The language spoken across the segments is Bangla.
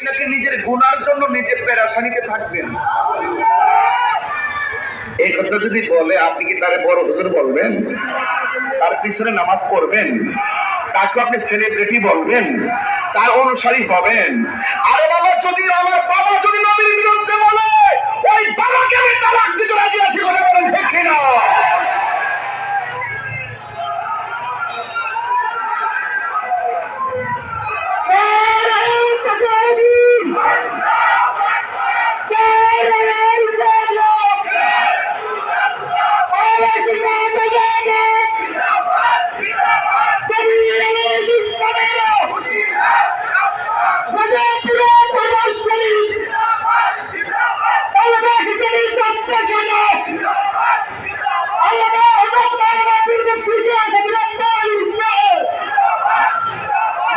নাকি নিজের গুনার জন্য নিজে পেরেশানিতে থাকবেন? এই কথা যদি বলে আপনি কি তারে বড় হুজুর বলবেন? তার পিছনে নামাজ পড়বেন? তাকে আপনি সেলিব্রিটি বলবেন? তার অনুসারী হবেন? আরে বাবা, যদি আমার বাবা যদি নবীর বিরুদ্ধে বলে, ওই বাবাকে আমি তালাক দিতে রাজি আছি, করে বলেন ঠিক কিনা?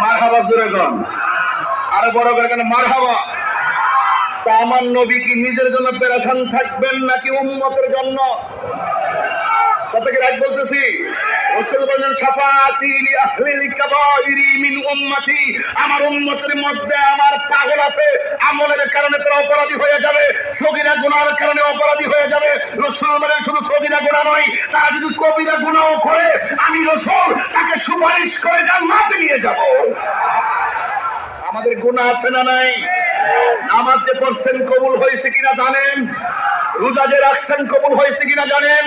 মারহাবা, জোরে গন, আরো বড় করে কেন মারহাবা। তা আমার নবী কি নিজের জন্য পেরেশান থাকবেন নাকি উম্মতের জন্য? কতকে রাগ বলতেছি? রাসূল বলেন, শাফাআতি লি আহলিল কাবাইরি মিন উম্মতি, আমার উম্মতের মধ্যে আমার পাগল আছে, আমলের কারণে তারা অপরাধী হয়ে যাবে, সগীরা গুনাহের কারণে অপরাধী হয়ে যাবে। রাসূল বলেন, শুধু সগীরা গুনাহ নয়, তারা যদি কবিরা গুনাহও করে, আমি রাসূল তাকে সুপারিশ করে জান্নাতে নিয়ে যাব। আমাদের গুনাহ আছে না নাই? নামাজ যে পড়ছেন কবুল হয়েছে কিনা জানেন? রোজা যে রাখছেন কবুল হয়েছে কিনা জানেন?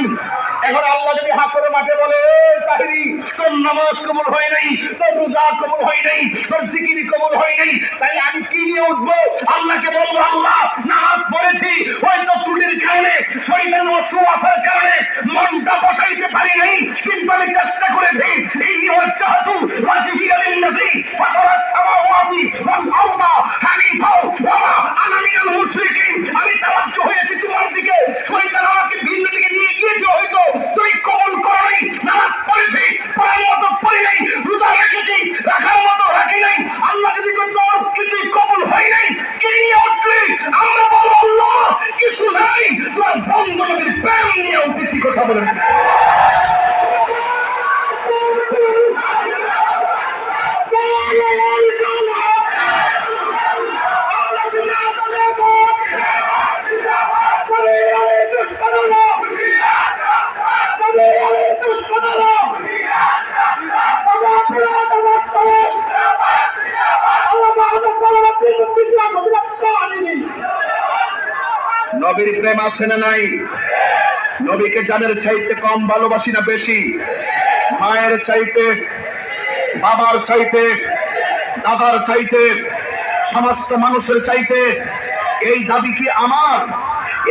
এখন আল্লাহ যদি হাসরের মাঠে বলে, তাহরি তোর নামাজ কবুল হয় নাই, তোর রোজা কবুল হয় নাই, তোর জিকির কবুল হয় নাই, তাই আমি কি নিয়ে উঠবো? আল্লাহকে বলবো, আল্লাহ নামাজ পড়েছি, হয়তো ত্রুটির কারণে, শয়তান ওয়াসওয়াসার কারণে মনটা বসাইতে পারি নাই, কিন্তু আমি চেষ্টা করেছি। এই ওয়াজহাতু ওয়াজহিয়া লিল্লাযী ফাতারাস সামাওয়াতি ওয়াল আরদা হানিফা ওয়া মা আনা মিনাল মুশরিকিন, আমি তাওয়াজ্জু হয়েছি তোমার দিকে, শয়তান আমাকে ভিন্ন দিকে নিয়ে গিয়েছে, হয়তো তুমি কবুল করো নাই। নামাজ পড়েছি, পড়ার মতো পড়ি নাই, রোজা রেখেছি, রাখার মতো রাখি নাই, আল্লাহ যদি তোর কিছু কবুল হয় নাই, কি নিয়ে উঠলি? আমরা বলবো, আল্লাহ কিছু নাই, তোমার বন্ধ নবীর প্রেম নিয়ে উঠেছি। কথা বলেন। নবীর প্রেম আছে না নাই? নবীকে জানের চাইতে কম ভালোবাসি না বেশি? মায়ের চাইতে, বাবার চাইতে, দাদার চাইতে, সমস্ত মানুষের চাইতে এই দাবি কি আমার?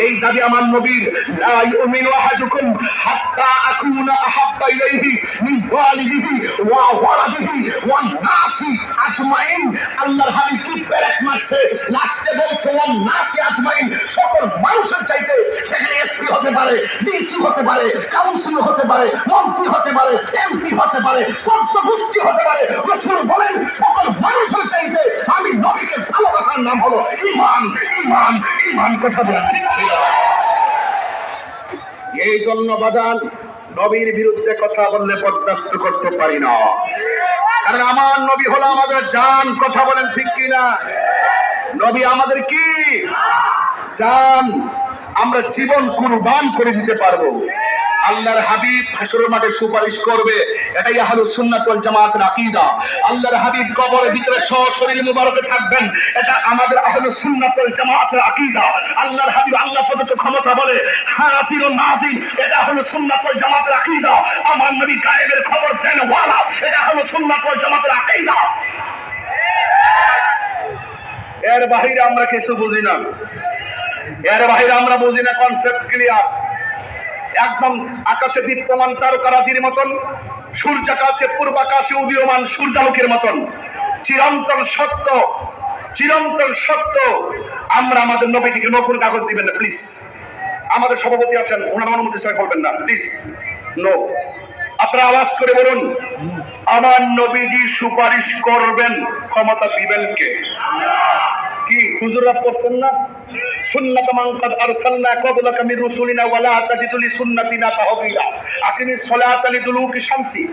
এই দাবি আমার নবীর। লা ইউমিনু আহাদুকুম হাত্তা আকুনা আহাব্বা ইলাইহি মিন ওয়ালিদিহি ওয়া ওয়ালাদিহি ওয়ান নাসি আজমাইন। আল্লাহর হাবিব কি পেরেক মারছে, লাস্টে বলছে ওয়ান নাসি আজমাইন, সকল মানুষের চাইতে। সেখানে এসপি হতে পারে, ডিসি হতে পারে, কাউন্সিল হতে পারে, মন্ত্রী হতে পারে, এমপি হতে পারে, সর্ত গোষ্ঠী হতে পারে। রাসূল বলেন, সকল মানুষের চাইতে আমি নবীকে ভালোবাসার নাম হলো ঈমান। ঈমান, ঈমান। কথা বলেন। এই জন্য বাজান, নবীর বিরুদ্ধে কথা বললে বরদাস্ত করতে পারি না, কারণ আমার নবী হলো আমাদের জান। কথা বলেন ঠিক কিনা? নবী আমাদের কি জান, আমরা জীবন কুরবান করে দিতে পারবো। আল্লাহর হাবিব হাসরের মাঠে সুপারিশ করবে, এটাই আহলুস সুন্নাত ওয়াল জামাতের আকীদা। আল্লাহর হাবিব কবরের ভিতরে সশরীর মুবারকে থাকবেন, এটা আমাদের আহলুস সুন্নাত ওয়াল জামাতের আকীদা। আল্লাহর হাবিব আল্লাহ প্রদত্ত ক্ষমতা বলে হাসিরুন নাসির, এটা আহলুস সুন্নাত ওয়াল জামাতের আকীদা। আমার নবী গায়েবের খবর দেন ওয়ালা, এটা আহলুস সুন্নাত ওয়াল জামাতের আকীদা। এর বাহিরে আমরা কিছু বুঝি না, এর বাহিরে আমরা বুঝি না। কনসেপ্ট ক্লিয়ার একদম। আকাশে দীপ্যমান তারকারাজির মতন, সূর্যাকাশে পূর্বাকাশে উদীয়মান সূর্যালোকের মতন চিরন্তন সত্য, চিরন্তন সত্য। আমরা আমাদের নবীজিকে নতুন কাগজ দিবেন না প্লিজ। আমাদের সভাপতি আছেন, ওনার অনুমতি ছাড়া বলবেন না প্লিজ। নো, আপনারা আওয়াজ করে বলুন, আমার নবীজি সুপারিশ করবেন, ক্ষমতা দিবেন কে? কি হুজুররা পড়ছেন না? সুন্নাত মান কাদ আরসালনা ক্বাবলাকা মির রুসুলিনা ওয়া লা তাজিদু লি সুন্নাতিনা তাহবিলা। আকিমিস সালাতা লিদুলুকি শামসি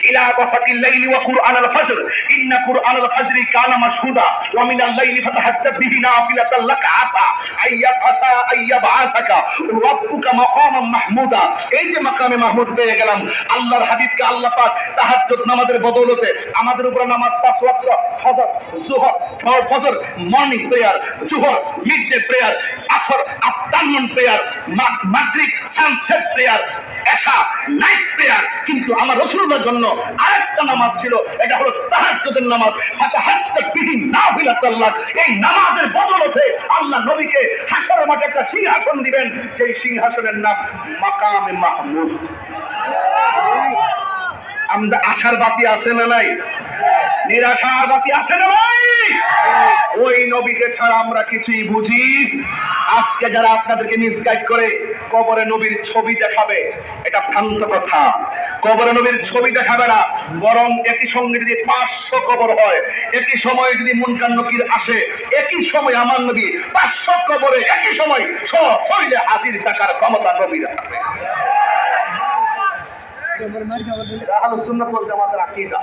ইলা ওয়াসাতিল লাইলি ওয়া কুরআনাল ফাজর ইন্না কুরআনাল ফাজরি কানা মাশহুদা ওয়া মিনাল লাইলি ফাতাহাজ্জাত বিহি নাফিলাতাল লাক আসা আইয়াবআসাকা রাব্বুকা মাকামান মাহমুদা। এই যে মাকামে মাহমুদ পেয়ে গেলাম, আল্লাহর হাবিবকে আল্লাহ পাক তাহাজ্জুদ নামাজের বদৌলতে আমাদের উপর নামাজ 5 ওয়াক্ত, ফজর, যোহর, ফজর মর্নিং প্রেয়ার, জোহর মিডডে প্রেয়ার, আসর আফটারনুন প্রেয়ার, মাগরিব সানসেট প্রেয়ার, এশা নাইট প্রেয়ার। কিন্তু আমার রাসূলুল্লাহর জন্য আরেকটা নামাজ ছিল, এটা হলো তাহাজ্জুদের নামাজ। ফাতাহাজ্জাত বিহি নাফিলাতাল লাক। এই নামাজের বদৌলতে আল্লাহ নবীকে হাশরের মাঠে একটা সিংহাসন দিবেন, সেই সিংহাসনের নাম মাকামে মাহমুদ। আমরা আশার বাতি আছে না নাই? নিরাশার বাতি আছে না নাই? ওই নবীকে ছাড়া আমরা কিছুই বুঝি। আজকে যারা আপনাদেরকে মিসগাইড করে কবরে নবীর ছবি দেখাবে, এটা ভ্রান্ত কথা। কবরে নবীর ছবি দেখাবে না, বরং একই সঙ্গে যদি 500 কবর হয়, একই সময়ে যদি মুনকার নকির আসে, একই সময় আমার নবী 500 কবরে একই সময় শরীরে হাজির থাকার ক্ষমতা নবীর আছে। আহলুস সুন্নাত ওয়াল জামাতের আকীদা।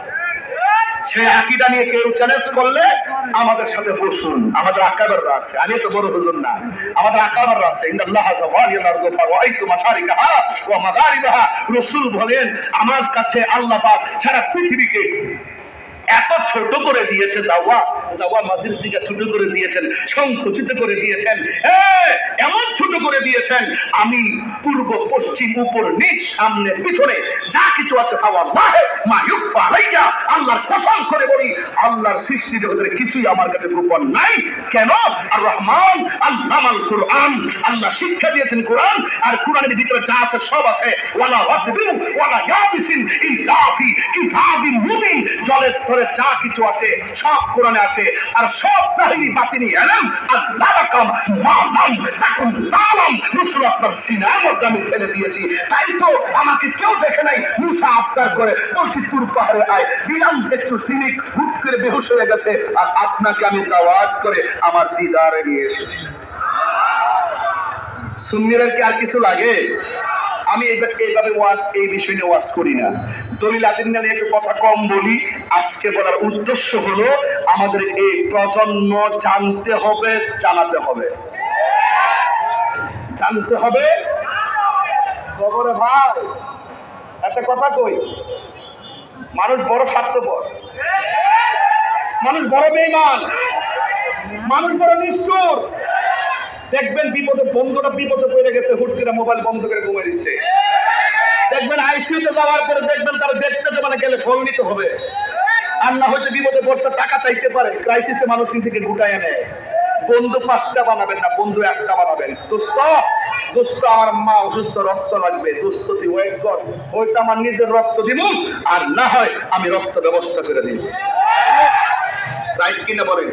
সেই আকীদা নিয়ে কেউ চ্যালেঞ্জ করলে আমাদের সাথে বসুন। আমাদের আকাবাররা আছে, আমি তো বড় হুজুর না, আমাদের আকাবাররা আছে। ইন্নাল্লাহা যাওয়ালিয়াল আরদু ফাওয়াইতু মাশারিকাহা ওয়া মাগারিবাহা। রাসূল বলেন, আমার কাছে আল্লাহ পাক সারা পৃথিবীকে এত ছোট করে দিয়েছে, যাওয়া মাঝির দিকে ছোট করে দিয়েছেন, সংকুচিত করে দিয়েছেন, এমন ছোট করে দিয়েছেন, আমি পূর্ব পশ্চিম উপর নিচ সামনে পিছনে যা কিছু আছে আল্লাহর কসম করে বলি, আল্লাহর সৃষ্টি জগতের কিছুই আমার কাছে গোপন নাই। কেন? আর রহমান আল্লামাল কুরআন, আল্লাহ শিক্ষা দিয়েছেন কোরআন, আর কোরআনের ভিতরে যা আছে সব আছে। ওয়ালা ওয়াতবিন ওয়ালা ইয়াবিসিন ইল্লা ফি কিতাবিন মুবিন। জলের স্তরে যা কিছু আছে সব কোরআনে আছে, আর সব জাহিরি বাতিনি ইলম আল্লাহকাম মালাম তাকুন তালাম। রাসূল আপনার সিনার মধ্যে আমি ফেলে দিয়েছি, তাই তো আমাকে কেউ দেখে নাই। মুসা আবদার করে বলছি তুর পাহাড়ে আয়, বিলাম একটু সিনিক হুট করে বেহুশ হয়ে গেছে, আর আপনাকে আমি দাওয়াত করে আমার দিদারে নিয়ে এসেছি। সুন্নিদের কি আর কিছু লাগে? আমি এইভাবে ওয়াজ, এই বিষয় নিয়ে ওয়াজ করি না, দলিল আদিল্লা নিয়ে একটু কথা কম বলি। আজকে বলার উদ্দেশ্য হলো আমাদের এই প্রজন্ম জানতে হবে, জানাতে হবে, জানতে হবে। খবরে ভাই একটা কথা কই, মানুষ বড় স্বার্থপর, মানুষ বড় বেঈমান, মানুষ বড় নিষ্ঠুর। দেখবেন বিপদে, বন্ধুটা বিপদে পড়ে গেছে, হুট করে মোবাইল বন্ধ করে ঘুমিয়ে দিচ্ছে। দেখবেন আইসিইউতে যাওয়ার পরে দেখবেন তার দেখতে জমানে গেলে ফোন নিতে হবে, আর না হয়তো বিপদে পড়ছে টাকা চাইতে পারে। ক্রাইসিসে মানুষ নিজেকে গুটায় নেয়। বন্ধু 5টা বানাবেন না, বন্ধু 1টা বানাবেন। দোস্ত আমার মা অসুস্থ, রক্ত লাগবে, দোস্ত তুই ওয়েট কর, ওইটা আমার নিজের রক্ত দিব, আর না হয় আমি রক্ত ব্যবস্থা করে দিব। রাইট কিনা বলেন?